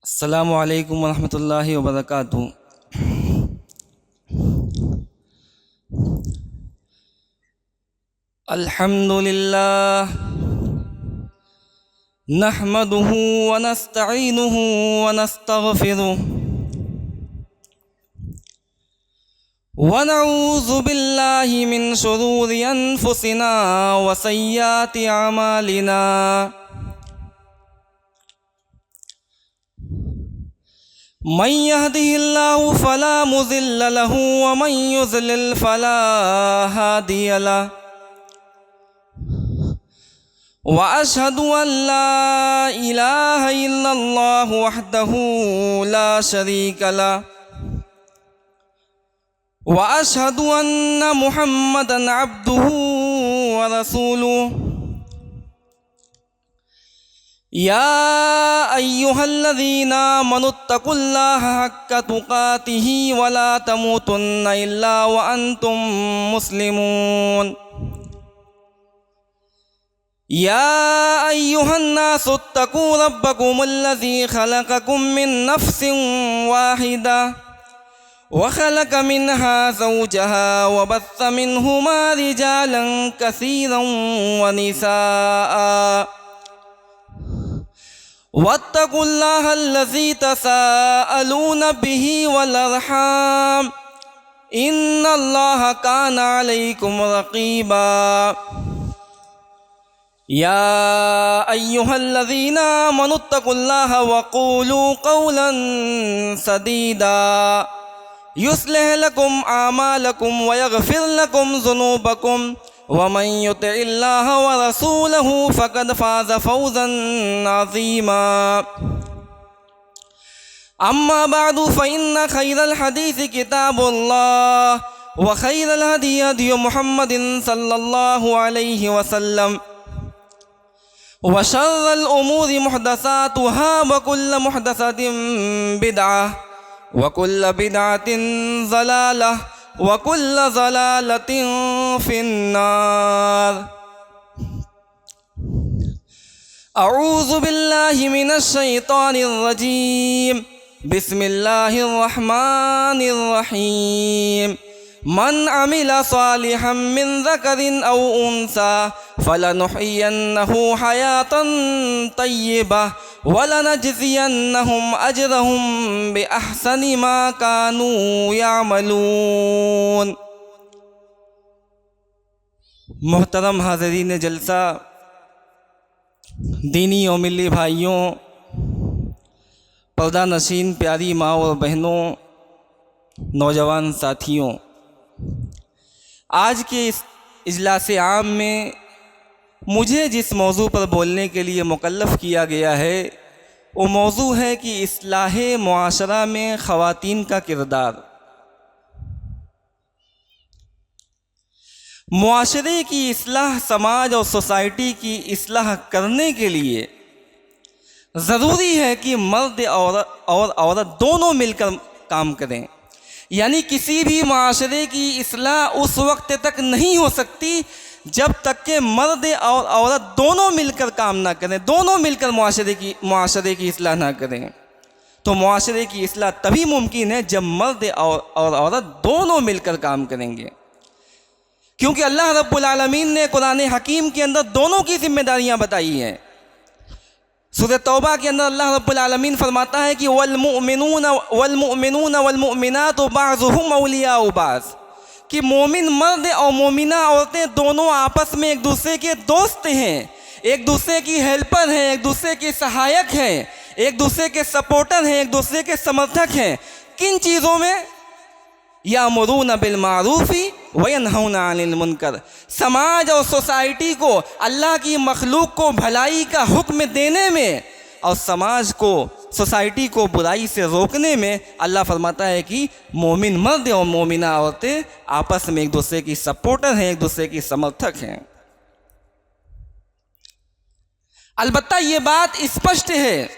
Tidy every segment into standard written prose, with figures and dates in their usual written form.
अस्सलामु अलैकुम वरहमतुल्लाहि वबरकातुहू। अल्हम्दुलिल्लाह नहमदुहू व नस्तईनुहु व नस्तगफिरुह व नऊज़ु बिल्लाहि मिन शुरूरि अनफुसिना व सय्याति अमालिना। मन यहदिहिल्लाहु फला मुज़िल्ल लहू व मन युज़लिल फला हादिय लहू व अशहदु अन ला इलाहा इल्लल्लाहु वहदहू ला शरीका लहू व अशहदु अन्न मुहम्मदन अब्दुहू व रसूलुहू। या अय्युहल्लज़ीना आमनुत्तकुल्लाहा हक्का तुकातिही व ला तमूतुन्ना इल्ला व अंतुम मुस्लिमून। या अय्युहन्नासुत्तकू रब्बकुमुल्लज़ी खलक़कुम मिन नफ्सिन वाहिदा व खलक़ मिन्हा ज़ौजहा व बस्स मिन्हुमा रिजालन कसीरन व निसाअ वत्तकुल्लाहल्लज़ी तसाअलून बिही वल अर्हाम इन्नल्लाहा काना अलैकुम रक़ीबा। या अय्युहल्लज़ीना आमनुत्तकुल्लाहा वक़ूलू क़ौलन सदीदा युस्लिह लकुम आमालकुम व यग़फ़िर लकुम ज़ुनूबकुम व मन युतिइल्लाह व रसूलहू फ़क़द फ़ाज़ फ़ौज़न अज़ीमा। अम्मा बअदु फ़इन्न खैरल हदीस किताबुल्लाह व खैरल हदी हदी मुहम्मदिन सल्लल्लाहु अलैहि वसल्लम व शर्रल उमूरि मुहदसातुहा व कुल्ल मुहदसतिन बिदअह व कुल्ल बिदअतिन ज़लालह व कुल्ल ज़लालतिन फ़िन्नार। अऊज़ु बिल्लाहि मिनश शैतानिर रजीम। बिस्मिल्लाहिर रहमानिर रहीम। मन अमिला सालिहम मिन ज़करिन औ उन्सा फलनुहयिन्नहु हयातन तय्यिबह वलनजज़ियन्नहुम अजरहुम बिअहसनि मा कानू यामलून। मोहतरम हाज़रीन जलसा, दीनी और मिली भाइयों, पर्दा नशीन प्यारी माँ और बहनों, नौजवान साथियों, आज के इस इजलास आम में मुझे जिस मौजू पर बोलने के लिए मुकल्लफ़ किया गया है वो मौजू है कि इस्लाहे मुआशरा में ख़वातीन का किरदार। मुआशरे की इस्लाह, समाज और सोसाइटी की इस्लाह करने के लिए ज़रूरी है कि मर्द और औरत दोनों मिलकर काम करें। यानी किसी भी माशरे की इस्लाह उस वक्त तक नहीं हो सकती जब तक के मर्द और औरत दोनों मिलकर काम ना करें, दोनों मिलकर मुआशरे की इस्लाह ना करें। तो मुआशरे की इस्लाह तभी मुमकिन है जब मर्द और औरत दोनों मिलकर काम करेंगे, क्योंकि अल्लाह रब्बुल आलमीन ने कुरान हकीम के अंदर दोनों की जिम्मेदारियाँ बताई हैं। सूरह तौबा के अंदर अल्लाह रब्बुल आलमीन फरमाता है कि वल मुमिनातु बाज़ुहुम औलियाउ बाज़, कि मोमिन मर्द और मोमिना औरतें दोनों आपस में एक दूसरे के दोस्त हैं, एक दूसरे की हेल्पर हैं, एक दूसरे के सहायक हैं, एक दूसरे के सपोर्टर हैं, एक दूसरे के समर्थक हैं। किन चीज़ों में? यामुरूना बिल मारूफ़ी व यनहौना अनिल मुनकर। समाज और सोसाइटी को, अल्लाह की मखलूक को भलाई का हुक्म देने में और समाज को, सोसाइटी को बुराई से रोकने में अल्लाह फरमाता है कि मोमिन मर्द और मोमिना औरतें आपस में एक दूसरे की सपोर्टर हैं, एक दूसरे की समर्थक हैं। अलबत्ता ये बात स्पष्ट है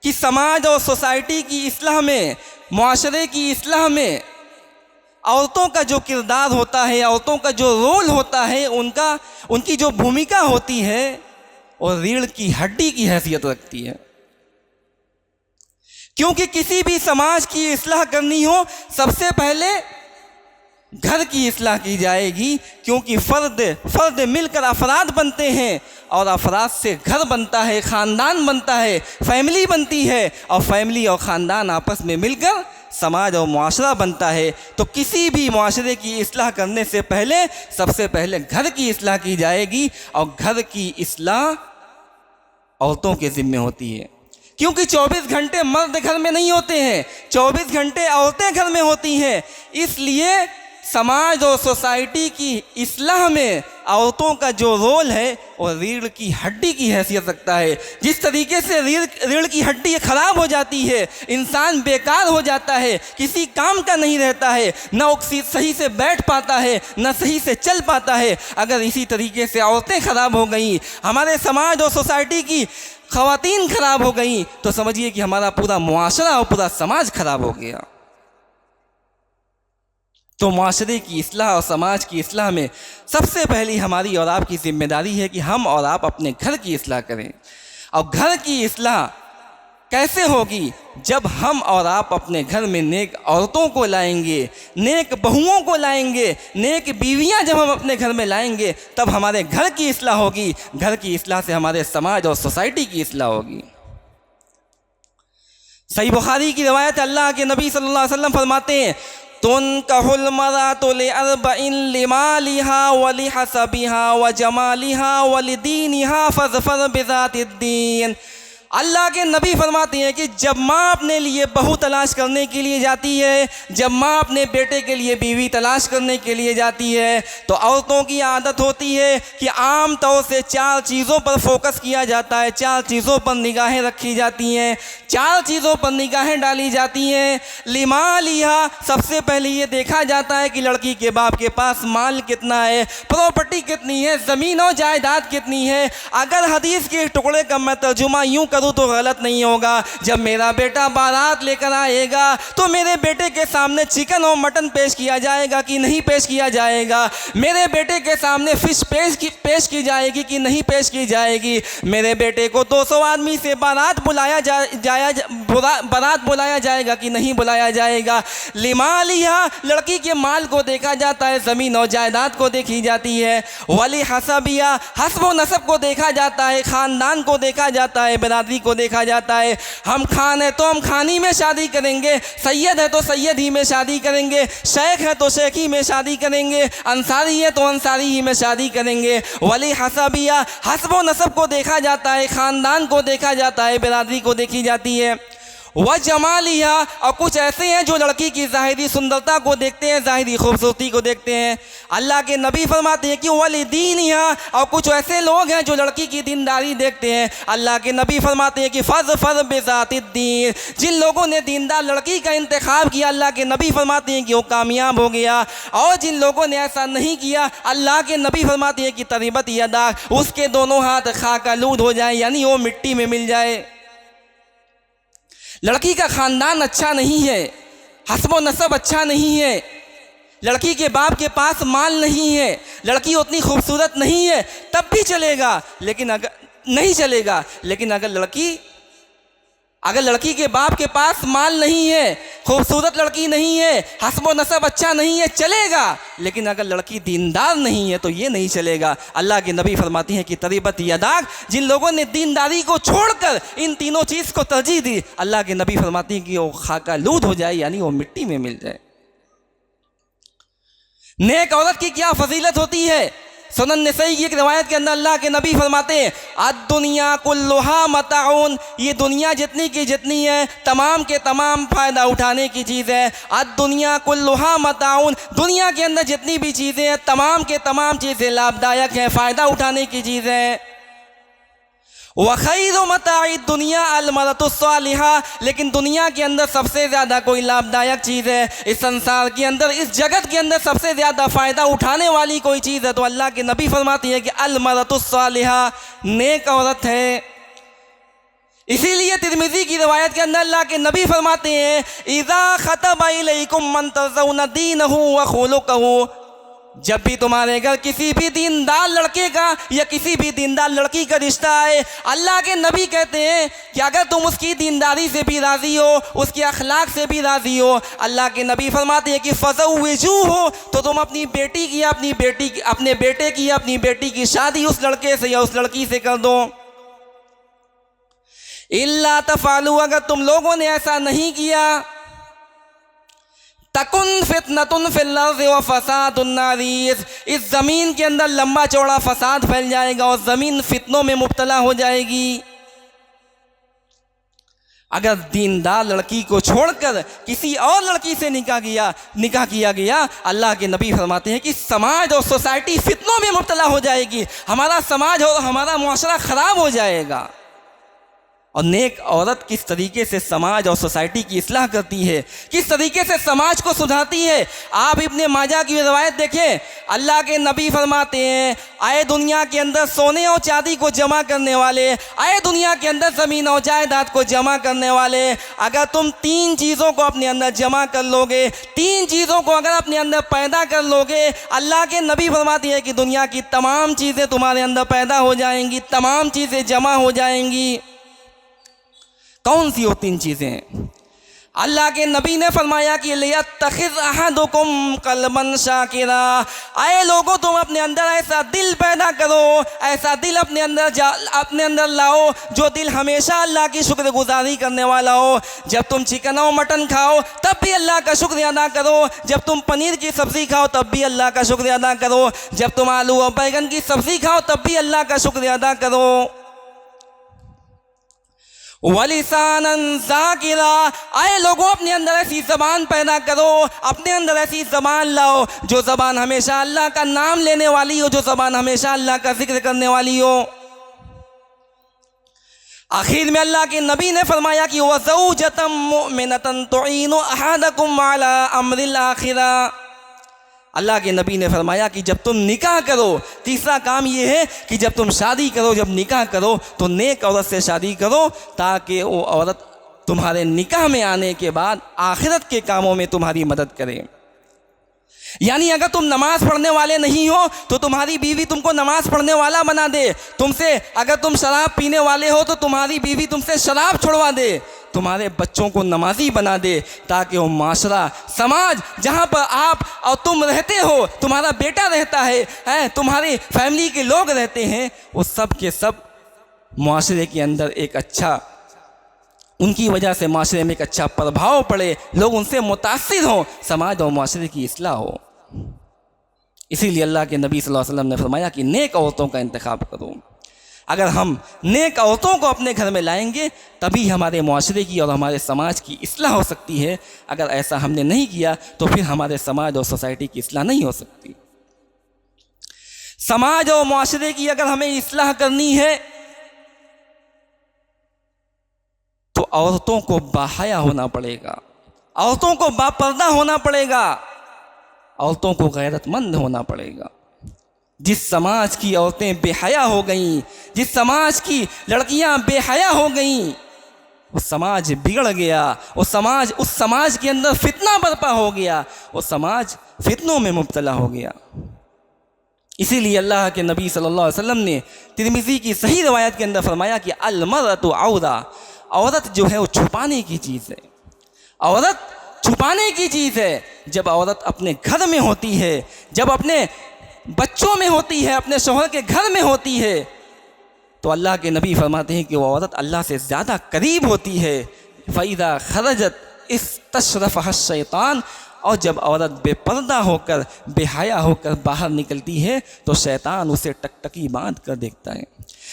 कि समाज और सोसाइटी की इस्लाह में, मुआशरे की इस्लाह में औरतों का जो किरदार होता है, औरतों का जो रोल होता है, उनकी जो भूमिका होती है, और रीढ़ की हड्डी की हैसियत रखती है। क्योंकि किसी भी समाज की इस्लाह करनी हो सबसे पहले घर की इस्लाह की जाएगी, क्योंकि फ़र्द मिलकर अफराद बनते हैं और अफराद से घर बनता है, ख़ानदान बनता है, फैमिली बनती है और फैमिली और ख़ानदान आपस में मिलकर समाज और मुआशरा बनता है। तो किसी भी मुआशरे की इस्लाह करने से पहले सबसे पहले घर की इस्लाह की जाएगी और घर की इस्लाह औरतों के ज़िम्मे होती है, क्योंकि 24 घंटे मर्द घर में नहीं होते हैं, 24 घंटे औरतें घर में होती हैं। इसलिए समाज और सोसाइटी की इस्लाह में औरतों का जो रोल है वो रीढ़ की हड्डी की हैसियत रखता है। जिस तरीके से रीढ़ की हड्डी ख़राब हो जाती है, इंसान बेकार हो जाता है, किसी काम का नहीं रहता है, न वो सही से बैठ पाता है, न सही से चल पाता है। अगर इसी तरीके से औरतें ख़राब हो गई, हमारे समाज और सोसाइटी की ख़वातीन ख़राब हो गई, तो समझिए कि हमारा पूरा मुआशरा और पूरा समाज ख़राब हो गया। तो माशरे की इस्लाह और समाज की इस्लाह में सबसे पहली हमारी और आपकी ज़िम्मेदारी है कि हम और आप अपने घर की इस्लाह करें। और घर की इस्लाह कैसे होगी? जब हम और आप अपने घर में नेक औरतों को लाएंगे, नेक बहुओं को लाएंगे, नेक बीवियां जब हम अपने घर में लाएंगे, तब हमारे घर की इस्लाह होगी। घर की इस्लाह से हमारे समाज और सोसाइटी की इस्लाह होगी। सही बुखारी की रिवायत, अल्लाह के नबी सल्लल्लाहु अलैहि वसल्लम फरमाते हैं, तुनकाहुल मरातु लिअर्बइन लिमालिहा व लिहसबिहा व जमालिहा व लिदीनिहा फज़फर बिज़ातिद्दीन। अल्लाह के नबी फरमाते हैं कि जब माँ अपने लिए बहू तलाश करने के लिए जाती है, जब माँ अपने बेटे के लिए बीवी तलाश करने के लिए जाती है, तो औरतों की आदत होती है कि आम तौर से 4 चीज़ों पर फोकस किया जाता है, 4 चीज़ों पर निगाहें रखी जाती हैं, 4 चीज़ों पर निगाहें डाली जाती हैं। लिमालिहा, सबसे पहले ये देखा जाता है कि लड़की के बाप के पास माल कितना है, प्रॉपर्टी कितनी है, ज़मीन और जायदाद कितनी है। अगर हदीस के टुकड़े का मैं तर्जुमा यूँ तो गलत नहीं होगा, जब मेरा बेटा बारात लेकर आएगा तो मेरे बेटे के सामने चिकन और मटन पेश किया जाएगा कि नहीं पेश किया जाएगा, मेरे बेटे के सामने फिश पेश की जाएगी कि नहीं पेश की जाएगी, मेरे बेटे को 200 आदमी से बारात बुलाया जाएगा कि नहीं बुलाया जाएगा। लिमालिहा, लड़की के माल को देखा जाता है, ज़मीन और जायदाद को देखी जाती है। वली हसबिया, हस्ब व नसब को देखा जाता है, ख़ानदान को देखा जाता है, बिरादरी को देखा जाता है। हम खान है तो हम खानी में शादी करेंगे, सैयद है तो सैयद ही में शादी करेंगे, शेख है तो शेखी में शादी करेंगे, अंसारी है तो अंसारी ही में शादी करेंगे। वली हसबिया, हस्ब व नसब को देखा जाता है, ख़ानदान को देखा जाता है, बिरादरी को देखी जाती है। व जमालिहा, और कुछ ऐसे हैं जो लड़की की ज़ाहिरी सुंदरता को देखते हैं, ज़ाहिरी खूबसूरती को देखते हैं। अल्लाह के नबी फरमाते हैं कि वलिदीनिहा, और कुछ ऐसे लोग हैं जो लड़की की दीनदारी देखते हैं। अल्लाह के नबी फरमाते हैं कि फ़ज़फ़र बिज़ातिद्दीन, जिन लोगों ने दीनदार लड़की का इंतखाब किया, अल्लाह के नबी फरमाते हैं कि वो कामयाब हो गया। और जिन लोगों ने ऐसा नहीं किया, अल्लाह के नबी फरमाते हैं कि तरीबत यदा, उसके दोनों हाथ खाकालूद हो जाए, यानी वो मिट्टी में मिल जाए। लड़की का ख़ानदान अच्छा नहीं है, हस्ब व नसब अच्छा नहीं है, लड़की के बाप के पास माल नहीं है, लड़की उतनी खूबसूरत नहीं है, तब भी चलेगा, लेकिन अगर नहीं चलेगा। लेकिन अगर लड़की के बाप के पास माल नहीं है, खूबसूरत लड़की नहीं है, हस्ब व नसब अच्छा नहीं है, चलेगा। लेकिन अगर लड़की दीनदार नहीं है तो ये नहीं चलेगा। अल्लाह के नबी फरमाती हैं कि तरीबत यदाक, जिन लोगों ने दीनदारी को छोड़कर इन तीनों चीज़ को तरजीह दी, अल्लाह के नबी फरमाती हैं कि वो खाकालूद हो जाए, यानी वो मिट्टी में मिल जाए। नेक औरत की क्या फजीलत होती है? सुनन नसई की एक रिवायत के अंदर अल्लाह के नबी फरमाते हैं, अद्दुनिया कुल्लुहा मताउन, ये दुनिया जितनी की जितनी है तमाम के तमाम फ़ायदा उठाने की चीज़ है। अद्दुनिया कुल्लुहा मताउन, दुनिया के अंदर जितनी भी चीज़ें हैं तमाम के तमाम चीज़ें लाभदायक हैं, फ़ायदा उठाने की चीज़ें हैं। वख़ैरु मताई दुनिया अलमरतुस्सालिहा, लेकिन दुनिया के अंदर सबसे ज़्यादा कोई लाभदायक चीज़ है, इस संसार के अंदर, इस जगत के अंदर सबसे ज़्यादा फ़ायदा उठाने वाली कोई चीज़ है, तो अल्लाह के नबी फरमाती है कि अलमरतुस्सालिहा, नेक औरत है। इसीलिए तिर्मिज़ी की रिवायत के अंदर अल्लाह के नबी फरमाते हैं, इज़ा ख़तबा इलैकुम मन तर्ज़ौना दीनहु व खुलुक़हु, जब भी तुम्हारे घर किसी भी दीनदार लड़के का या किसी भी दीनदार लड़की का रिश्ता आए, अल्लाह के नबी कहते हैं कि अगर तुम उसकी दीनदारी से भी राज़ी हो, उसके अखलाक से भी राज़ी हो, अल्लाह के नबी फरमाते हैं कि फ़ज़व्विजू हो, तो तुम अपनी बेटी की अपने बेटे की या अपनी बेटी की शादी उस लड़के से या उस लड़की से कर दो। इल्ला तफ़अलू, अगर तुम लोगों ने ऐसा नहीं किया, तकुन फितनतुन फिल अर्ज़ि व फ़सादुन नारीज़, इस ज़मीन के अंदर लंबा चौड़ा फसाद फैल जाएगा और ज़मीन फितनों में मुब्तला हो जाएगी। अगर दीनदार लड़की को छोड़कर किसी और लड़की से निकाह किया गया, अल्लाह के नबी फरमाते हैं कि समाज और सोसाइटी फितनों में मुब्तला हो जाएगी, हमारा समाज और हमारा मुआशरा ख़राब हो जाएगा। और नेक औरत किस तरीके से समाज और सोसाइटी की इस्लाह करती है, किस तरीके से समाज को सुधारती है। आप इब्ने माजा की रिवायत देखें, अल्लाह के नबी फरमाते हैं, आए दुनिया के अंदर सोने और चांदी को जमा करने वाले, आए दुनिया के अंदर ज़मीन और जायदाद को जमा करने वाले, अगर तुम 3 चीज़ों को अपने अंदर जमा कर लोगे, 3 चीज़ों को अगर अपने अंदर पैदा कर लोगे, अल्लाह के नबी फरमाते हैं कि दुनिया की तमाम चीज़ें तुम्हारे अंदर पैदा हो जाएंगी, तमाम चीज़ें जमा हो जाएंगी। कौन सी वो 3 चीज़ें हैं? अल्लाह के नबी ने फरमाया कि लियत्तखिज़ अहदुकुम क़ल्बन शाकिरा, आए लोगों तुम अपने अंदर ऐसा दिल पैदा करो, ऐसा दिल अपने अंदर लाओ जो दिल हमेशा अल्लाह की शुक्रगुजारी करने वाला हो। जब तुम चिकन और मटन खाओ तब भी अल्लाह का शुक्रिया अदा करो, जब तुम पनीर की सब्ज़ी खाओ तब भी अल्लाह का शुक्रिया अदा करो, जब तुम आलू और बैगन की सब्ज़ी खाओ तब भी अल्लाह का शुक्रिया अदा करो। वलिसानन ज़ाकिरा, आए लोगों अपने अंदर ऐसी ज़बान पैदा करो, अपने अंदर ऐसी ज़बान लाओ जो ज़बान हमेशा अल्लाह का नाम लेने वाली हो, जो ज़बान हमेशा अल्लाह का जिक्र करने वाली हो। आखिर में अल्लाह के नबी ने फरमाया कि वज़ौजतम मुमिनतन तुईनु अहदकुम अला अम्रिल आखिरा, अल्लाह के नबी ने फरमाया कि जब तुम निकाह करो, तीसरा काम ये है कि जब तुम शादी करो, जब निकाह करो तो नेक औरत से शादी करो, ताकि वो औरत तुम्हारे निकाह में आने के बाद आखिरत के कामों में तुम्हारी मदद करे। यानी अगर तुम नमाज़ पढ़ने वाले नहीं हो तो तुम्हारी बीवी तुमको नमाज़ पढ़ने वाला बना दे, अगर तुम शराब पीने वाले हो तो तुम्हारी बीवी तुमसे शराब छुड़वा दे, तुम्हारे बच्चों को नमाजी बना दे, ताकि वो माशरा, समाज जहाँ पर आप और तुम रहते हो, तुम्हारा बेटा रहता है, तुम्हारी फैमिली के लोग रहते हैं, वो सब के सब माशरे के अंदर एक अच्छा, उनकी वजह से माशरे में एक अच्छा प्रभाव पड़े, लोग उनसे मुतासिर हों, समाज और माशरे की इस्लाह हो। इसीलिए अल्लाह के नबी सल्लल्लाहु अलैहि वसल्लम ने फरमाया कि नेक औरतों का इंतखाब करो। अगर हम नेक औरतों को अपने घर में लाएंगे तभी हमारे मुआशरे की और हमारे समाज की इस्लाह हो सकती है। अगर ऐसा हमने नहीं किया तो फिर हमारे समाज और सोसाइटी की इस्लाह नहीं हो सकती। समाज और मुआशरे की अगर हमें इस्लाह करनी है तो औरतों को बाहया होना पड़ेगा, औरतों को बापर्दा होना पड़ेगा, औरतों को गैरतमंद होना पड़ेगा। जिस समाज की औरतें बेहया हो गईं, जिस समाज की लड़कियां बेहया हो गईं, वो समाज बिगड़ गया, उस समाज के अंदर फितना बर्पा हो गया, वो समाज फितनों में मुब्तला हो गया। इसीलिए अल्लाह के नबी सल्लल्लाहु अलैहि वसल्लम ने तिरमिज़ी की सही रवायत के अंदर फरमाया कि अल-मरअतु औरा, औरत जो है वो छुपाने की चीज़ है, औरत छुपाने की चीज़ है। जब औरत अपने घर में होती है, जब अपने बच्चों में होती है, अपने शौहर के घर में होती है, तो अल्लाह के नबी फरमाते हैं कि वो औरत अल्लाह से ज़्यादा करीब होती है। फ़इज़ा खरजत इस्तशरफ़हा शैतान, और जब औरत बेपर्दा होकर, बेहया होकर बाहर निकलती है तो शैतान उसे टकटकी बांध कर देखता है,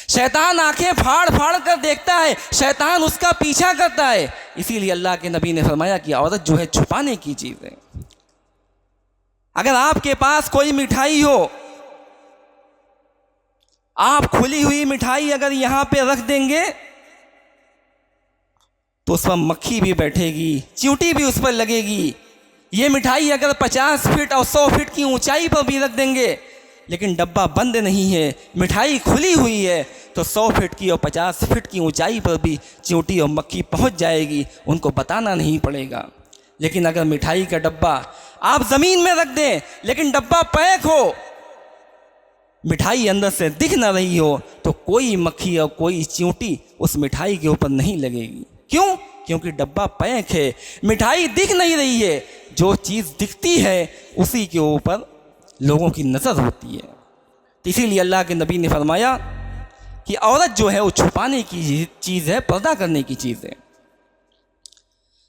शैतान आंखें फाड़ फाड़ कर देखता है, शैतान उसका पीछा करता है। इसीलिए अल्लाह के नबी ने फरमाया कि औरत जो है छुपाने की चीज़ है। अगर आपके पास कोई मिठाई हो, आप खुली हुई मिठाई अगर यहाँ पे रख देंगे तो उस पर मक्खी भी बैठेगी, चींटी भी उस पर लगेगी। ये मिठाई अगर 50 फीट और 100 फीट की ऊंचाई पर भी रख देंगे, लेकिन डब्बा बंद नहीं है, मिठाई खुली हुई है, तो 100 फीट की और 50 फीट की ऊंचाई पर भी चींटी और मक्खी पहुंच जाएगी, उनको बताना नहीं पड़ेगा। लेकिन अगर मिठाई का डब्बा आप ज़मीन में रख दें लेकिन डब्बा पैक हो, मिठाई अंदर से दिख ना रही हो, तो कोई मक्खी और कोई चींटी उस मिठाई के ऊपर नहीं लगेगी। क्यों? क्योंकि डब्बा पैक है, मिठाई दिख नहीं रही है। जो चीज़ दिखती है उसी के ऊपर लोगों की नज़र होती है। तो इसीलिए अल्लाह के नबी ने फरमाया कि औरत जो है वो छुपाने की चीज़ है, पर्दा करने की चीज़ है।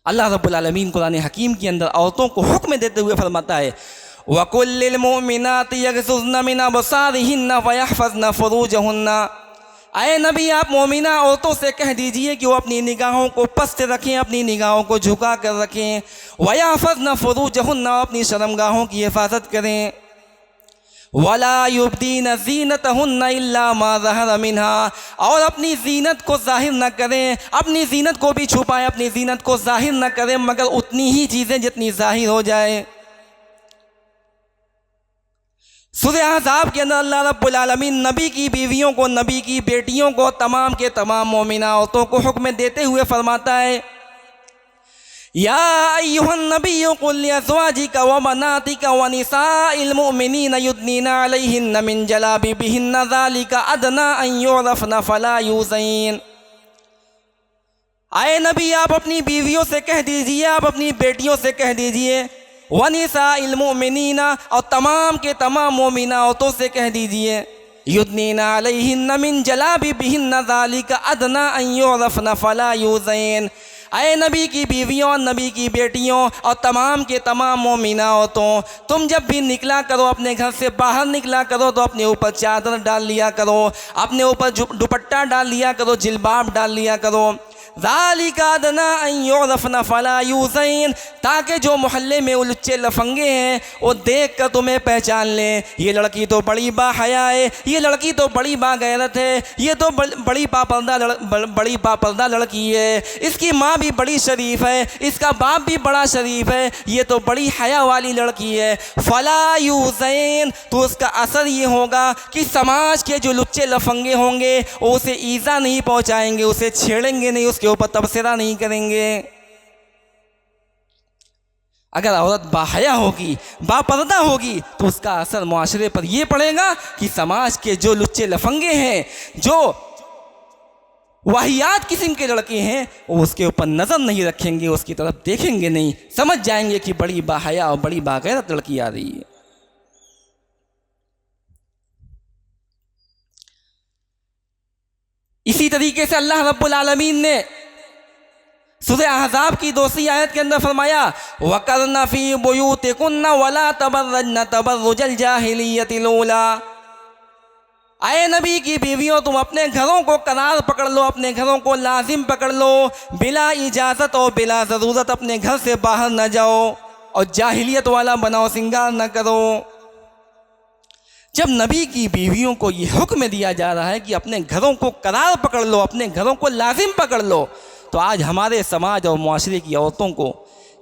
अल्लाह रब्बुल आलमीन कुरान हकीम के अंदर औरतों को हुक्म देते हुए फरमाता है, वकुल्लिल मुमिनाति यगज़ुज़्न मिन अबसारिहिन्ना वयहफ़ज़्न फ़ुरूजहुन्ना। आए नबी, आप मोमिना औरतों से कह दीजिए कि वो अपनी निगाहों को पस्त रखें, अपनी निगाहों को झुका कर रखें। वयहफ़ज़्न फ़ुरूजहुन्ना, अपनी शर्मगाहों की हिफाजत करें। वला युब्दीन ज़ीनतहुन्ना इल्ला मा ज़हरा मिन्हा, और अपनी ज़ीनत को ज़ाहिर न करें, अपनी ज़ीनत को भी छुपाएं, अपनी ज़ीनत को ज़ाहिर न करें मगर उतनी ही चीज़ें जितनी ज़ाहिर हो जाए। सूरह अहज़ाब के अंदर अल्लाह रब्बुल आलमीन नबी की बीवियों को, नबी की बेटियों को, तमाम के तमाम मोमिना औरतों को हुक्म देते हुए फरमाता है, या अय्युहन नबिय्यु कुल लिअज़वाजिका व बनातिका व निसाइल मुमिनीना युदनीना अलैहिन्ना मिन जलाबिबिहिन्ना ज़ालिका अदना अन युरफ़ना फला युज़ैन। आए नबी, आप अपनी बीवियों से कह दीजिए, आप अपनी बेटियों से कह दीजिए, व निसाइल मुमिनीना, और तमाम के तमाम मोमिना औरतों से कह दीजिए, युदनीना अलैहिन्ना मिन जलाबिबिहिन्ना ज़ालिका अदना अन युरफ़ना फला युज़ैन। आए नबी की बीवियों, नबी की बेटियों और तमाम के तमाम मोमिना औरतों, तुम जब भी निकला करो, अपने घर से बाहर निकला करो, तो अपने ऊपर चादर डाल लिया करो, अपने ऊपर दुपट्टा डाल लिया करो, जिल्बाब डाल लिया करो। ज़ालिका अदना अन युरफ़ना फला युज़ैन, ताकि जो मोहल्ले में उलच्चे लफंगे हैं वो देख कर तुम्हें पहचान लें, ये लड़की तो बड़ी बाहया है, ये लड़की तो बड़ी बागैरत है, ये तो बड़ी बापर्दा लड़की है, इसकी माँ भी बड़ी शरीफ है, इसका बाप भी बड़ा शरीफ है, ये तो बड़ी हया वाली लड़की है। फला युज़ैन, तो उसका असर ये होगा कि समाज के जो लुच्चे लफंगे होंगे वो उसे ईज़ा नहीं पहुँचाएंगे, उसे छेड़ेंगे नहीं, उसके ऊपर तबसरा नहीं करेंगे। अगर औरत बाहया होगी, बापर्दा होगी, तो उसका असर मुआशरे पर यह पड़ेगा कि समाज के जो लुच्चे लफंगे हैं, जो वाहियात किस्म के लड़के हैं, वो उसके ऊपर नज़र नहीं रखेंगे, उसकी तरफ देखेंगे नहीं, समझ जाएंगे कि बड़ी बाहया और बड़ी बागैरत लड़की आ रही है। इसी तरीके से अल्लाह रब्बुल आलमीन ने सूरह अहज़ाब की दूसरी आयत के अंदर फरमाया, वक़रना फ़ी बुयूतिकुन्ना वला तबर्रजना तबर्रुजल जाहिलिय्यतिल ऊला। आए नबी की बीवियों, तुम अपने घरों को करार पकड़ लो, अपने घरों को लाजिम पकड़ लो, बिला इजाज़त और बिला ज़रूरत अपने घर से बाहर न जाओ और जाहिलियत वाला बनाओ सिंगार न करो। जब नबी की बीवियों को ये हुक्म दिया जा रहा है कि अपने घरों को करार पकड़ लो, अपने घरों को लाजिम पकड़ लो, तो आज हमारे समाज और मुआशरे की औरतों को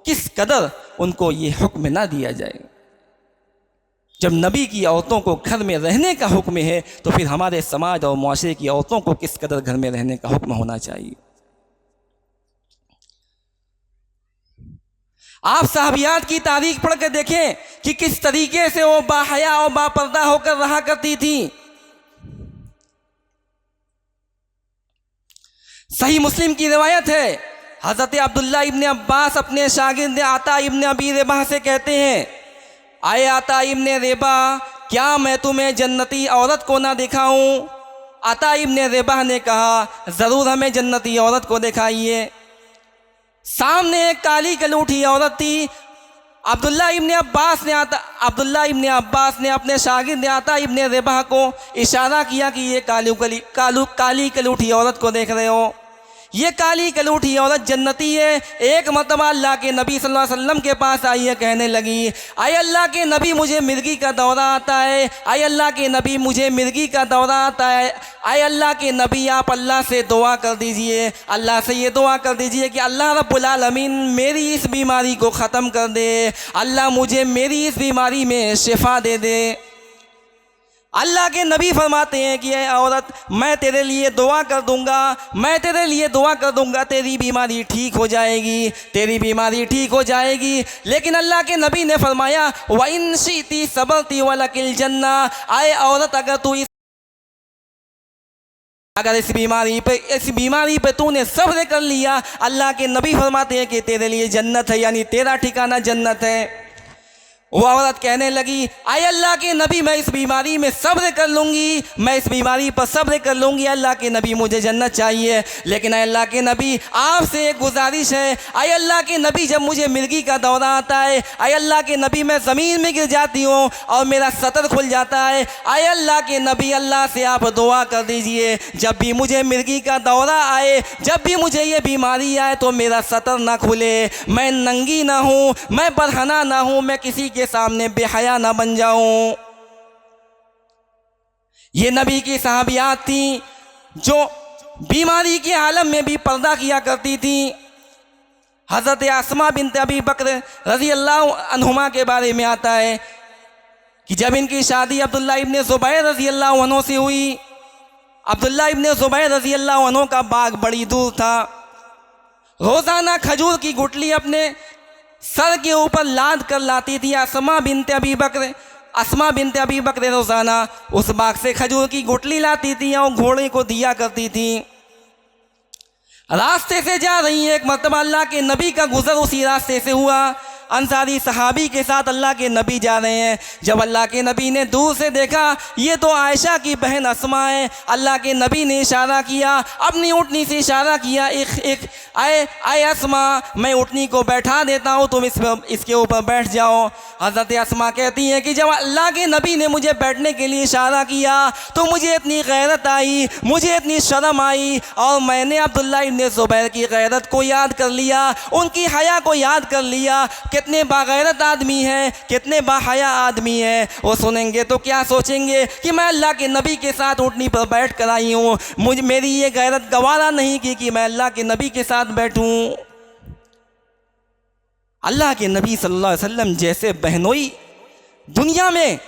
किस कदर उनको ये हुक्म ना दिया जाए। जब नबी की औरतों को घर में रहने का हुक्म है, तो फिर हमारे समाज और मुआशरे की औरतों को किस कदर घर में रहने का हुक्म होना चाहिए। आप साहबियात की तारीख पढ़ कर देखें कि किस तरीके से वो बाहया और बापर्दा होकर रहा करती थी। सही मुस्लिम की रिवायत है, हज़रत अब्दुल्ला इब्न अब्बास अपने शागिर्द आता इब्न अबी रेबा से कहते हैं, आए आता इब्न रेबा, क्या मैं तुम्हें जन्नती औरत को ना दिखाऊं? आता इब्न रेबा ने कहा, ज़रूर हमें जन्नती औरत को दिखाइए। सामने एक काली कलूठी औरत थी। अब्दुल्ला इब्न अब्बास ने अपने शागिर्द आता इब्न रेबा को इशारा किया कि ये काली कलूठी औरत को देख रहे हो, ये काली कलूठी औरत जन्नती है। एक मरतबा अल्लाह के नबी सल्लल्लाहु अलैहि वसल्लम के पास आई है, कहने लगी, आए अल्लाह के नबी मुझे मिर्गी का दौरा आता है, आए अल्लाह के नबी मुझे मिर्गी का दौरा आता है, आए अल्लाह के नबी आप अल्लाह से दुआ कर दीजिए, अल्लाह से ये दुआ कर दीजिए कि अल्लाह रब्बुल आलमीन मेरी इस बीमारी को ख़त्म कर दे, अल्लाह मुझे मेरी इस बीमारी में शिफा दे दे। अल्लाह के नबी फरमाते हैं कि ऐ औरत, मैं तेरे लिए दुआ कर दूंगा, मैं तेरे लिए दुआ कर दूंगा, तेरी बीमारी ठीक हो जाएगी, तेरी बीमारी ठीक हो जाएगी। लेकिन अल्लाह के नबी ने फरमाया व इन शीती सबरती वलकिल जन्ना, आए औरत अगर इस बीमारी पे तूने सब्र कर लिया, अल्लाह के नबी फरमाते हैं कि तेरे लिए जन्नत है, यानी तेरा ठिकाना जन्नत है। वो औरत कहने लगी, आए अल्लाह के नबी, मैं इस बीमारी में सब्र कर लूँगी, मैं इस बीमारी पर सब्र कर लूँगी, अल्लाह के नबी मुझे जन्नत चाहिए। लेकिन अल्लाह के नबी, आपसे एक गुजारिश है, आए अल्लाह के नबी, जब मुझे मिर्गी का दौरा आता है, आए अल्लाह के नबी, मैं ज़मीन में गिर जाती हूँ और मेरा सतर खुल जाता है, आए अल्लाह के नबी, अल्लाह से आप दुआ कर दीजिए, जब भी मुझे मिर्गी का दौरा आए, जब भी मुझे ये बीमारी आए तो मेरा सतर ना खुले, मैं नंगी ना हूँ, मैं बरहना ना हूँ, मैं किसी के सामने बेहया ना बन जाऊं। ये नबी की सहाबियात थी जो बीमारी के आलम में भी पर्दा किया करती थी। हज़रत अस्मा बिन्त अबी बकर रज़ी अल्लाह अन्हुमा के बारे में आता है कि जब इनकी शादी अब्दुल्ला इब्न ज़ुबैर रज़ी अल्लाह अन्हु से हुई, अब्दुल्ला इब्न ज़ुबैर रज़ी अल्लाह अन्हु का बाग बड़ी दूर था। रोज़ाना खजूर की गुठली अपने सर के ऊपर लाद कर लाती थी अस्मा बिन्त अबी बकर रोज़ाना उस बाग से खजूर की गुठली लाती थी और घोड़े को दिया करती थी। रास्ते से जा रही है, एक मरतबा अल्लाह के नबी का गुज़र उसी रास्ते से हुआ। अंसारी सहाबी के साथ अल्लाह के नबी जा रहे हैं। जब अल्लाह के नबी ने दूर से देखा ये तो आयशा की बहन अस्मा है, अल्लाह के नबी ने इशारा किया, अपनी ऊँटनी से इशारा किया, एक आए अस्मा, मैं ऊँटनी को बैठा देता हूँ, तुम इसके ऊपर बैठ जाओ। हज़रत अस्मा कहती हैं कि जब अल्लाह के नबी ने मुझे बैठने के लिए इशारा किया तो मुझे इतनी गैरत आई, मुझे इतनी शर्म आई, और मैंने अब्दुल्ला इब्न ज़ुबैर की गैरत को याद कर लिया, उनकी हया को याद कर लिया। कितने बागैरत आदमी हैं, कितने बाहया आदमी हैं, वो सुनेंगे तो क्या सोचेंगे कि मैं अल्लाह के नबी के साथ ऊँटनी पर बैठ कर आई हूँ, मेरी ये गैरत गवारा नहीं की कि मैं अल्लाह के नबी के साथ बैठूँ। अल्लाह के नबी सल्लल्लाहु अलैहि वसल्लम जैसे बहनोई दुनिया में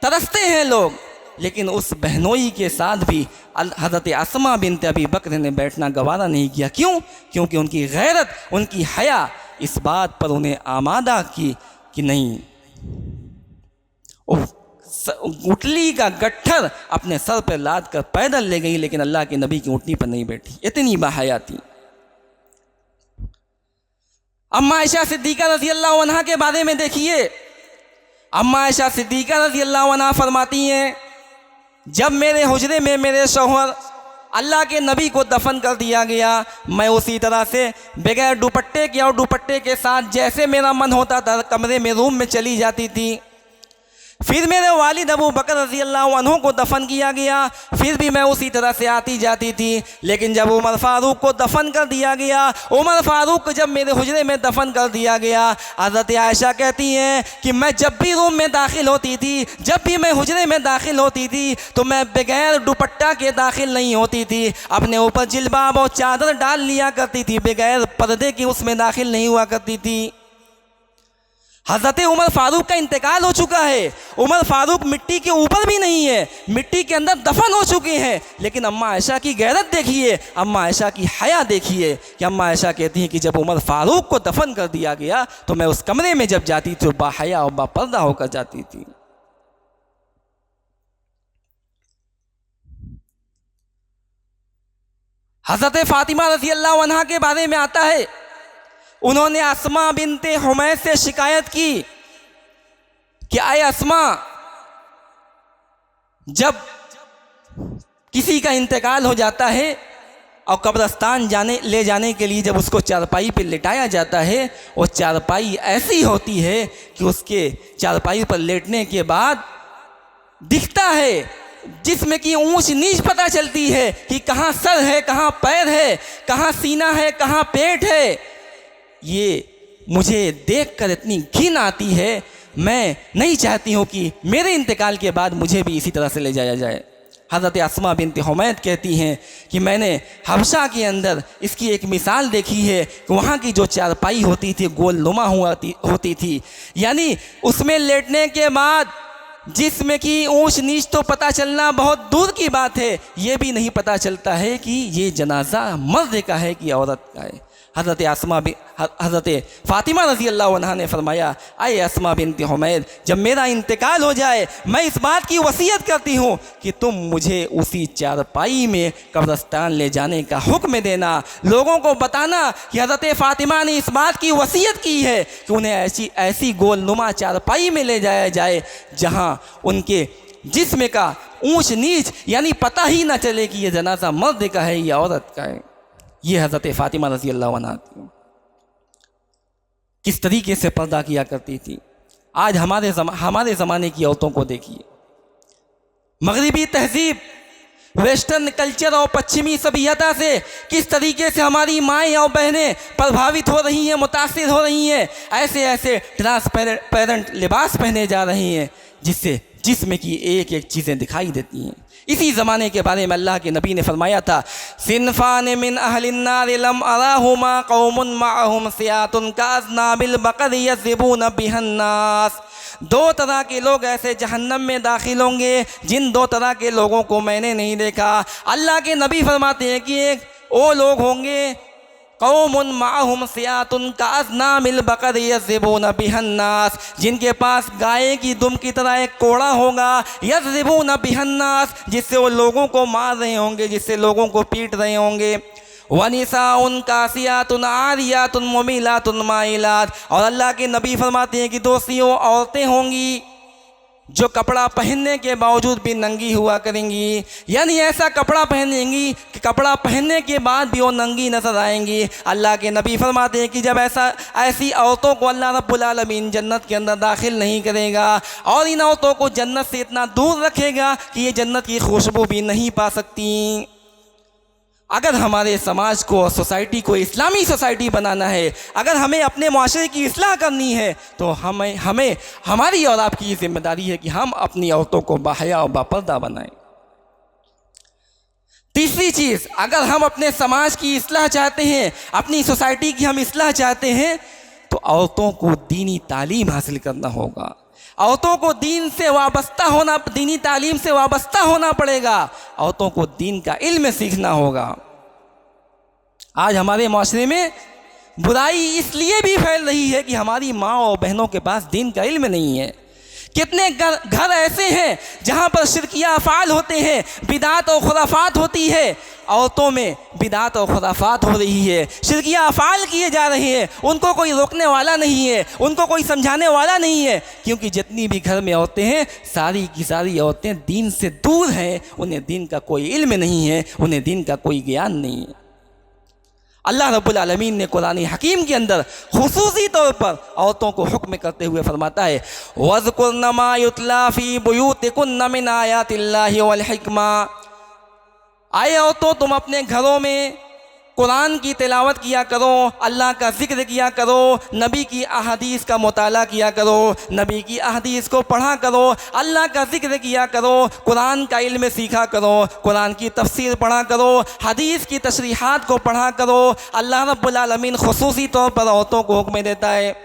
तरसते हैं लोग, लेकिन उस बहनोई के साथ भी हज़रत अस्मा बिन्त अबी बकर ने बैठना गवारा नहीं किया। क्यों? क्योंकि उनकी गैरत, उनकी हया इस बात पर उन्हें आमादा की कि नहीं, ऊँटनी का गट्ठर अपने सर पर लाद कर पैदल ले गई, लेकिन अल्लाह के नबी की ऊँटनी पर नहीं बैठी। इतनी बाहया थी। अम्मा आयशा सिद्दीक़ा रज़ी अल्लाह अन्हा के बारे में देखिए। अम्मा आयशा सिद्दीक़ा रज़ी अल्लाह अन्हा फरमाती हैं, जब मेरे हुजरे में मेरे शौहर अल्लाह के नबी को दफन कर दिया गया, मैं उसी तरह से बगैर दुपट्टे के और दुपट्टे के साथ जैसे मेरा मन होता था कमरे में, रूम में चली जाती थी। फिर मेरे वालिद अबू बकर रज़ी अल्लाह अन्हु को दफन किया गया, फिर भी मैं उसी तरह से आती जाती थी। लेकिन जब उमर फ़ारूक को दफन कर दिया गया, उमर फ़ारूक को जब मेरे हुजरे में दफन कर दिया गया, हज़रत आयशा कहती हैं कि मैं जब भी रूम में दाखिल होती थी, जब भी मैं हुजरे में दाखिल होती थी, तो मैं बगैर दुपट्टा के दाखिल नहीं होती थी, अपने ऊपर जिल्बाब और चादर डाल लिया करती थी, बगैर पर्दे के उसमें दाखिल नहीं हुआ करती थी। हज़रत उमर फ़ारूक का इंतकाल हो चुका है, उमर फ़ारूक मिट्टी के ऊपर भी नहीं है, मिट्टी के अंदर दफन हो चुके हैं, लेकिन अम्मा आयशा की गैरत देखिए, अम्मा आयशा की हया देखिए कि अम्मा आयशा कहती हैं कि जब उमर फ़ारूक को दफन कर दिया गया तो मैं उस कमरे में जब जाती थी तो बाहया और बापर्दा होकर जाती थी। हज़रत फ़ातिमा रज़ी अल्लाह अन्हा के बारे में आता है, उन्होंने अस्मा बिन्ते हुमैस से शिकायत की कि आए अस्मा, जब किसी का इंतकाल हो जाता है और कब्रस्तान ले जाने के लिए जब उसको चारपाई पे लिटाया जाता है, वो चारपाई ऐसी होती है कि उसके चारपाई पर लेटने के बाद दिखता है जिसमें कि ऊंच नीच पता चलती है कि कहाँ सर है, कहाँ पैर है, कहाँ सीना है, कहाँ पेट है। ये मुझे देखकर इतनी घिन आती है, मैं नहीं चाहती हूँ कि मेरे इंतकाल के बाद मुझे भी इसी तरह से ले जाया जाए। हज़रत अस्मा बिन्त हुमैद कहती हैं कि मैंने हबशा के अंदर इसकी एक मिसाल देखी है कि वहाँ की जो चारपाई होती थी गोल नुमा होती थी, यानी उसमें लेटने के बाद जिसमें कि ऊंच नीच तो पता चलना बहुत दूर की बात है, ये भी नहीं पता चलता है कि ये जनाजा मर्द का है कि औरत का है। हज़रत फ़ातिमा रज़ी अल्लाह अन्हा ने फरमाया, आए अस्मा बिन्त हुमैर, जब मेरा इंतकाल हो जाए मैं इस बात की वसीयत करती हूँ कि तुम मुझे उसी चारपाई में कब्रिस्तान ले जाने का हुक्म देना। लोगों को बताना कि हज़रत फ़ातिमा ने इस बात की वसीयत की है कि उन्हें ऐसी गोलनुमा चारपाई में ले जाया जाए जहाँ उनके जिस्म का ऊंच नीच यानी पता ही ना चले कि ये जनाजा मर्द का है या औरत का है। ये हज़रत फ़ातिमा रज़ी अल्लाह अन्हा किस तरीके से पर्दा किया करती थी। आज हमारे ज़माने की औरतों को देखिए, मगरिबी तहजीब, वेस्टर्न कल्चर और पश्चिमी सभ्यता से किस तरीके से हमारी माएँ और बहनें प्रभावित हो रही हैं, मुतासिर हो रही हैं। ऐसे ऐसे ट्रांसपेरेंट लिबास पहने जा रही हैं जिसमें कि एक एक चीज़ें दिखाई देती हैं। इसी ज़माने के बारे में अल्लाह के नबी ने फरमाया था, सिनफ़ान मिन अहलिन्नार लम अराहुमा कौमुन माअहुम सियातुन काज़नाबिल बकर यज़िबून बिहन्नास। दो तरह के लोग ऐसे जहन्नम में दाखिल होंगे जिन दो तरह के लोगों को मैंने नहीं देखा। अल्लाह के नबी फरमाते हैं कि एक वो लोग होंगे कौमुन माहुम सियातुन काज़नाबिल बकर यज़िबून बिहन्नास, जिनके पास गाय की दुम की तरह एक कोड़ा होगा, यज़िबून बिहन्नास, जिससे वो लोगों को मार रहे होंगे, जिससे लोगों को पीट रहे होंगे। वनिसाउन कासियातुन आरियातुन मुमिलातुन माइलात, और अल्लाह के नबी फरमाते हैं कि दोस्तियों औरतें होंगी जो कपड़ा पहनने के बावजूद भी नंगी हुआ करेंगी, यानी ऐसा कपड़ा पहनेंगी कि कपड़ा पहनने के बाद भी वो नंगी नजर आएंगी। अल्लाह के नबी फरमाते हैं कि जब ऐसी औरतों को अल्लाह रब्बुल आलमीन जन्नत के अंदर दाखिल नहीं करेगा और इन औरतों को जन्नत से इतना दूर रखेगा कि ये जन्नत की खुशबू भी नहीं पा सकती। अगर हमारे समाज को, सोसाइटी को इस्लामी सोसाइटी बनाना है, अगर हमें अपने माशरे की इस्लाह करनी है, तो हमें हमारी और आपकी जिम्मेदारी है कि हम अपनी औरतों को बाहया और बापर्दा बनाएं। तीसरी चीज़, अगर हम अपने समाज की इस्लाह चाहते हैं, अपनी सोसाइटी की हम इस्लाह चाहते हैं, तो औरतों को दीनी तालीम हासिल करना होगा। औरतों को दीन से वाबस्ता होना, दीनी तालीम से वाबस्ता होना पड़ेगा। औरतों को दीन का इल्म सीखना होगा। आज हमारे माशरे में बुराई इसलिए भी फैल रही है कि हमारी माँ और बहनों के पास दीन का इल्म नहीं है। कितने घर ऐसे हैं जहाँ पर शिरकिया अफ़ाल होते हैं, बिदात और खुराफात होती है। औरतों में बिदात और खुराफात हो रही है, शिरकिया अफ़ाल किए जा रहे हैं, उनको कोई रोकने वाला नहीं है, उनको कोई समझाने वाला नहीं है, क्योंकि जितनी भी घर में औरतें हैं सारी की सारी औरतें दीन से दूर हैं। उन्हें दीन का कोई इल्म नहीं है, उन्हें दीन का कोई ज्ञान नहीं है। अल्लाह रब्बुल आलमीन ने कुरान हकीम के अंदर खुसूसी तौर पर औरतों को हुक्म करते हुए फरमाता है, वज़कुरन मा युतला फ़ी बुयूतिकुन्न मिन आयातिल्लाहि वल हिक्मा। आए औरतों, तुम अपने घरों में कुरान की तिलावत किया करो, अल्लाह का ज़िक्र किया करो, नबी की अहादीस का मुताला किया करो, नबी की अहादीस को पढ़ा करो, अल्लाह का ज़िक्र किया करो, कुरान का इल्म सीखा करो, कुरान की तफसीर पढ़ा करो, हदीस की तशरीहात को पढ़ा करो। अल्लाह रब्बुल आलमीन खुसूसी तौर पर औरतों को हुक्म देता है।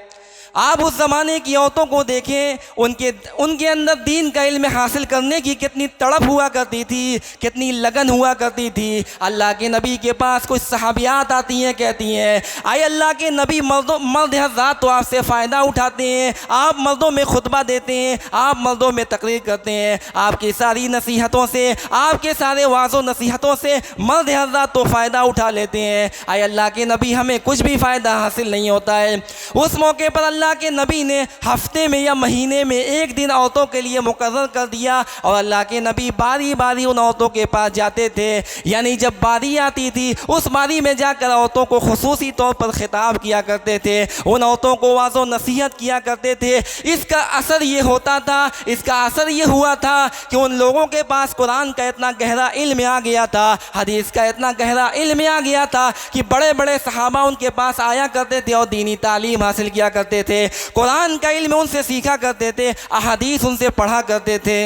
आप उस ज़माने की औरतों को देखें, उनके अंदर दीन का इल्म हासिल करने की कितनी तड़प हुआ करती थी, कितनी लगन हुआ करती थी। अल्लाह के नबी के पास कुछ सहाबियात आती हैं, कहती हैं, आए अल्लाह के नबी, मर्द हज़रात तो आपसे फ़ायदा उठाते हैं, आप मर्दों में खुतबा देते हैं, आप मर्दों में तकरीर करते हैं, आपकी सारी नसीहतों से, आपके सारे वाज़ो नसीहतों से मर्द हज़रात तो फ़ायदा उठा लेते हैं। आए अल्लाह के नबी, हमें कुछ भी फ़ायदा हासिल नहीं होता है। उस मौके पर अल्लाह के नबी ने हफ्ते में या महीने में एक दिन औरतों के लिए मुकर्रर कर दिया और अल्लाह के नबी बारी बारी उन औरतों के पास जाते थे। यानी जब बारी आती थी उस बारी में जाकर औरतों को खुसूसी तौर पर खिताब किया करते थे, उन औरतों को वाज़ो नसीहत किया करते थे। इसका असर ये होता था, इसका असर ये हुआ था कि उन लोगों के पास कुरान का इतना गहरा इल्म आ गया था, हदीस का इतना गहरा इल्म आ गया था कि बड़े बड़े सहाबा उनके पास आया करते थे और दीनी तालीम हासिल किया करते थे, कुरान का इल्म उनसे सीखा करते थे, अहादीस उनसे पढ़ा करते थे।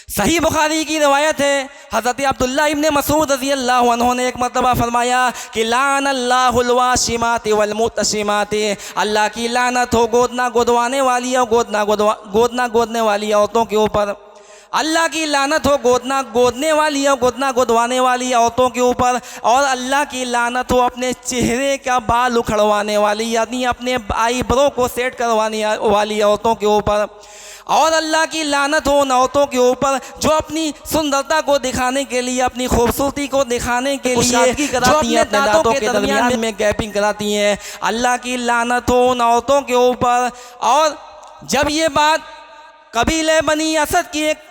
सही बुखारी की रवायत है, हज़रत अब्दुल्ला इब्न मसूद रज़ी अल्लाह अन्हु ने एक मरतबा फरमाया कि लान अल्लाहुल वाशिमाति वल मुतशिमाति, अल्लाह की लानत हो गोदना गोदवाने वाली और गोदना गोदने वाली औरतों के ऊपर। अल्लाह की लानत हो गोदना गोदने वाली और गोदना गोदवाने वाली औरतों के ऊपर, और अल्लाह की लानत हो अपने चेहरे का बाल उखड़वाने वाली यानी अपने आईब्रो को सेट करवाने वाली औरतों के ऊपर, और अल्लाह की लानत हो उन औरतों के ऊपर जो अपनी सुंदरता को दिखाने के लिए, अपनी खूबसूरती को दिखाने के लिए जो अपने दांतों के दरमियान में गैपिंग कराती हैं। अल्लाह की लानत हो उन औरतों के ऊपर। और जब ये बात कबीले बनी असद की एक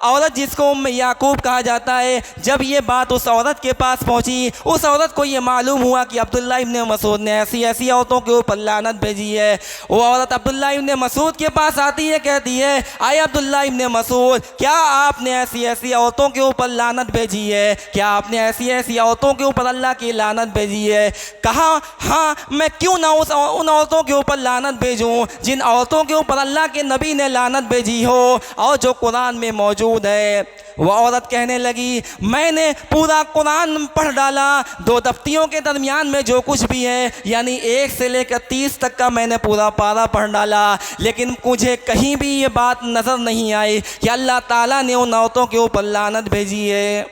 औरत जिसको उम्म याकूब कहा जाता है, जब ये बात उस औरत के पास पहुंची, उस औरत को ये मालूम हुआ कि अब्दुल्ला इब्न मसूद ने ऐसी ऐसी औरतों के ऊपर लानत भेजी है। वो औरत अब्दुल्ला इब्न मसूद के पास आती है, कहती है, आए अब्दुल्ला इब्न मसूद, क्या आपने ऐसी ऐसी औरतों के ऊपर लानत भेजी है? क्या आपने ऐसी ऐसी औरतों के ऊपर अल्लाह की लानत भेजी है? कहा, हाँ, मैं क्यों ना उन औरतों के ऊपर लानत भेजूँ जिन औरतों के ऊपर अल्लाह के नबी ने लानत भेजी हो और जो कुरान में मौजूद है। वह औरत कहने लगी, मैंने पूरा कुरान पढ़ डाला, 2 दफ्तियों के दरमियान में जो कुछ भी है यानी 1 से लेकर 30 तक का मैंने पूरा पारा पढ़ डाला, लेकिन मुझे कहीं भी ये बात नज़र नहीं आई कि अल्लाह ताला ने उन औरतों के ऊपर लानत भेजी है।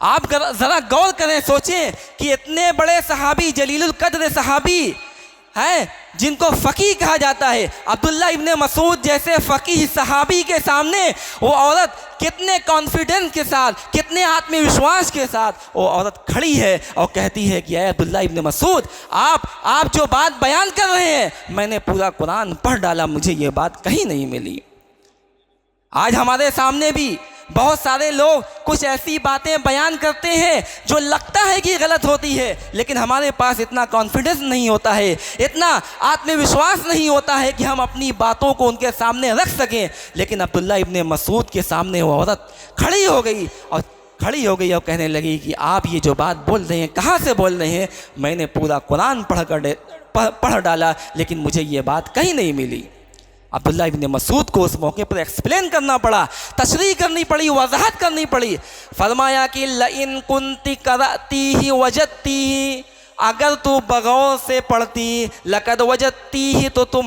आप ज़रा गौर करें, सोचें कि इतने बड़े सहाबी, जलीलुल कद्र सहाबी हैं जिनको फ़कीह कहा जाता है, अब्दुल्ला इब्न मसूद जैसे फ़कीह सहाबी के सामने वो औरत कितने कॉन्फिडेंस के साथ, कितने आत्मविश्वास के साथ वो औरत खड़ी है और कहती है कि अब्दुल्ला इब्न मसूद, आप जो बात बयान कर रहे हैं, मैंने पूरा कुरान पढ़ डाला, मुझे ये बात कहीं नहीं मिली। आज हमारे सामने भी बहुत सारे लोग कुछ ऐसी बातें बयान करते हैं जो लगता है कि गलत होती है, लेकिन हमारे पास इतना कॉन्फिडेंस नहीं होता है, इतना आत्मविश्वास नहीं होता है कि हम अपनी बातों को उनके सामने रख सकें। लेकिन अब्दुल्ला इब्न मसूद के सामने वो औरत खड़ी हो गई और कहने लगी कि आप ये जो बात बोल रहे हैं, कहाँ से बोल रहे हैं? मैंने पूरा कुरान पढ़ डाला, लेकिन मुझे ये बात कहीं नहीं मिली। अब्दुल्ला इब्न मसूद को उस मौके पर एक्सप्लेन करना पड़ा, तशरीह करनी पड़ी, वजाहत करनी पड़ी। फरमाया कि लइन कुंती करती ही वजती ही, अगर तू बगौर से पढ़ती, लकद वजती ही, तो तुम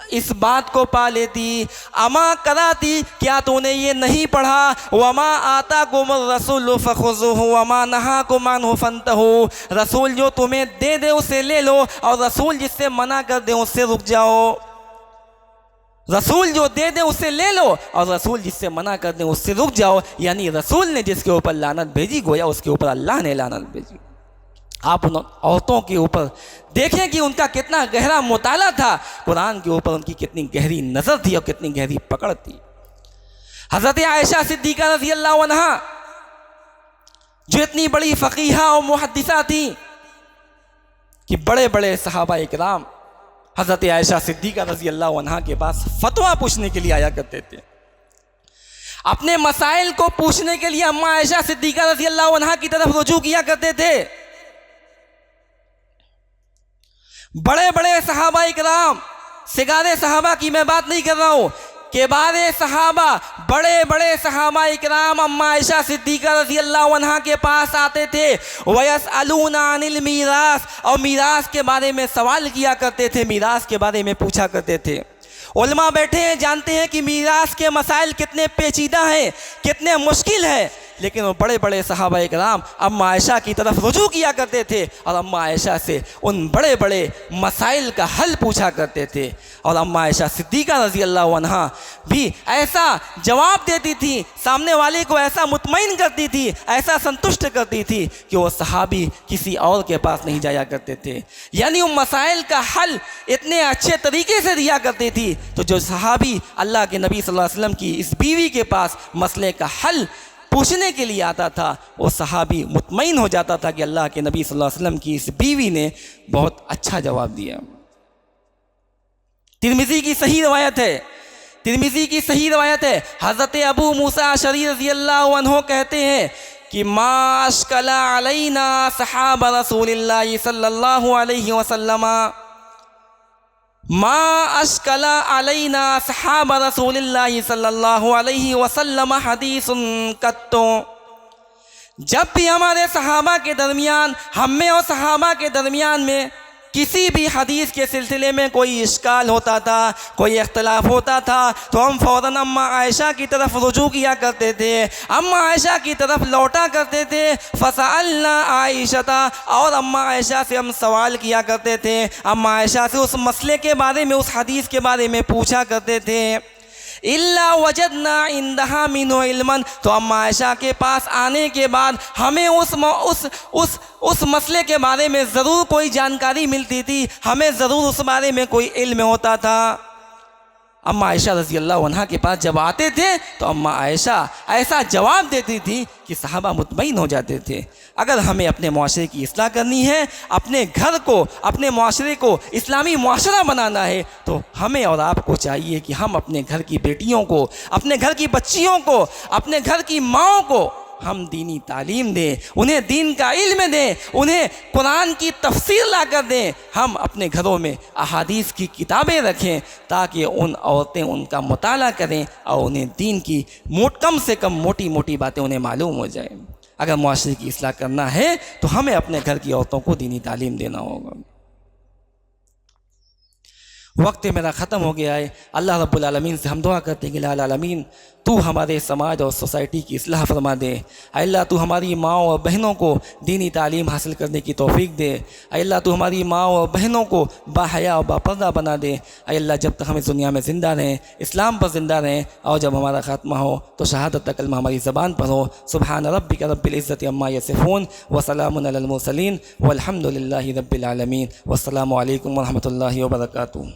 इस बात को पा लेती। अमा कराती, क्या तूने ये नहीं पढ़ा? वमा आता कुमुर रसूल फखुज़ुहु वमा नहाकुम अन्हु फंतहु, रसूल जो तुम्हें दे दे उसे ले लो और रसूल जिससे मना कर दे उससे रुक जाओ। रसूल जो दे दे उसे ले लो और रसूल जिससे मना कर दे उससे रुक जाओ। यानी रसूल ने जिसके ऊपर लानत भेजी, गोया उसके ऊपर अल्लाह ने लानत भेजी। आप उन औरतों के ऊपर देखें कि उनका कितना गहरा मुताला था, कुरान के ऊपर उनकी कितनी गहरी नज़र थी और कितनी गहरी पकड़ थी। हज़रत आयशा सिद्दीक़ा रज़ी अल्लाह अन्हा जो इतनी बड़ी फ़क़ीहा और मुहद्दिसा थी कि बड़े बड़े सहाबा इकराम हज़रत आयशा सिद्दीक़ा रज़ी अल्लाह अन्हा के पास फतवा पूछने के लिए आया करते थे। अपने मसाइल को पूछने के लिए अम्मा आयशा सिद्दीक़ा रज़ी अल्लाह अन्हा की तरफ रुजू किया करते थे। बड़े बड़े सहाबा इकराम, सिगारे सहाबा की मैं बात नहीं कर रहा हूँ, केबारे सहाबा, बड़े बड़े सहाबा इकराम अम्मा आयशा सिद्दीक़ा रज़ी अल्लाह अन्हा के पास आते थे। वयसअलूना अनिल मीरास, और मीरास के बारे में सवाल किया करते थे, मीरास के बारे में पूछा करते थे। उलमा बैठे हैं, जानते हैं कि मीरास के मसाइल कितने पेचीदा हैं, कितने मुश्किल है, लेकिन वो बड़े बड़े सहाबा इकराम अम्मा आयशा की तरफ रुजू किया करते थे और अम्मा आयशा से उन बड़े बड़े मसाइल का हल पूछा करते थे। और अम्मा आयशा सिद्दीक़ा रज़ी अल्लाह अन्हा भी ऐसा जवाब देती थी, सामने वाले को ऐसा मुतमईन करती थी, ऐसा संतुष्ट करती थी कि वो सहाबी किसी और के पास नहीं जाया करते थे। यानी उन मसाइल का हल इतने अच्छे तरीके से दिया करती थी, तो जो सहाबी अल्लाह के नबी सल्लल्लाहु अलैहि वसल्लम की इस बीवी के पास मसले का हल पूछने के लिए आता था, वो सहाबी मुतमईन हो जाता था कि अल्लाह के नबी सल्लल्लाहु अलैहि वसल्लम की इस बीवी ने बहुत अच्छा जवाब दिया। तिरमिज़ी की सही रवायत है, हज़रत अबू मूसा अशरी रज़ी अल्लाह अन्हु कहते हैं कि मा अश्कला अलैना सहाबा रसूलिल्लाह सल्लल्लाहु अलैहि वसल्लम, मा अश्कला अलैना सहाब रसूलिल्लाहि सल्लल्लाहु अलैहि वसल्लम हदीसुन कत्तो। जब भी हमारे सहाबा के दरमियान, हम में और सहाबा के दरमियान में किसी भी हदीस के सिलसिले में कोई इश्काल होता था, कोई इख्तलाफ होता था, तो हम फ़ौरन अम्मा आयशा की तरफ रुजू किया करते थे, अम्मा आयशा की तरफ लौटा करते थे। फ़सअलना आयशता, और अम्मा आयशा से हम सवाल किया करते थे, अम्मा आयशा से उस मसले के बारे में, उस हदीस के बारे में पूछा करते थे। इल्ला वजदना इंदहा मिनो इल्मन, तो अम्मा आयशा के पास आने के बाद हमें उस मसले के बारे में ज़रूर कोई जानकारी मिलती थी, हमें ज़रूर उस बारे में कोई इल्म होता था। अम्मा आयशा रज़ी अल्लाह अन्हा के पास जब आते थे तो अम्मा आयशा ऐसा जवाब देती थी कि सहाबा मुतमईन हो जाते थे। अगर हमें अपने मुआशरे की इस्लाह करनी है, अपने घर को, अपने मुआशरे को इस्लामी मुआशरा बनाना है, तो हमें और आपको चाहिए कि हम अपने घर की बेटियों को, अपने घर की बच्चियों को, अपने घर की माँओं को हम दीनी तालीम दें, उन्हें दीन का इल्म दें, उन्हें कुरान की तफसीर ला कर दें। हम अपने घरों में अहादीस की किताबें रखें ताकि उन औरतें उनका मुताला करें और उन्हें दीन की कम से कम मोटी मोटी बातें उन्हें मालूम हो जाए। अगर मुआशरे की इस्लाह करना है तो हमें अपने घर की औरतों को दीनी तालीम देना होगा। वक्त मेरा ख़त्म हो गया है। अल्लाह रब्बुल आलमीन से हम दुआ करते हैं कि लाल आलमीन तू हमारे समाज और सोसाइटी की इस्लाह फरमा दे। अल्लाह तू हमारी माँओं और बहनों को दीनी तालीम हासिल करने की तौफीक दे। अल्लाह तू हमारी माँओं और बहनों को बाहया और बापर्दा बना दे। अल्लाह जब तक हम इस दुनिया में ज़िंदा रहें, इस्लाम पर ज़िंदा रहें, और जब हमारा ख़ात्मा हो तो शहादत का कलमा हमारी ज़बान पर हो। सुबहान रब्बिका रब्बिल इज़्ज़ति अम्मा यसिफ़ून व सलामुन अलल मुरसलीन वल्हम्दुलिल्लाहि रब्बिल आलमीन। वस्सलामु अलैकुम व रहमतुल्लाहि व बरकातुहू।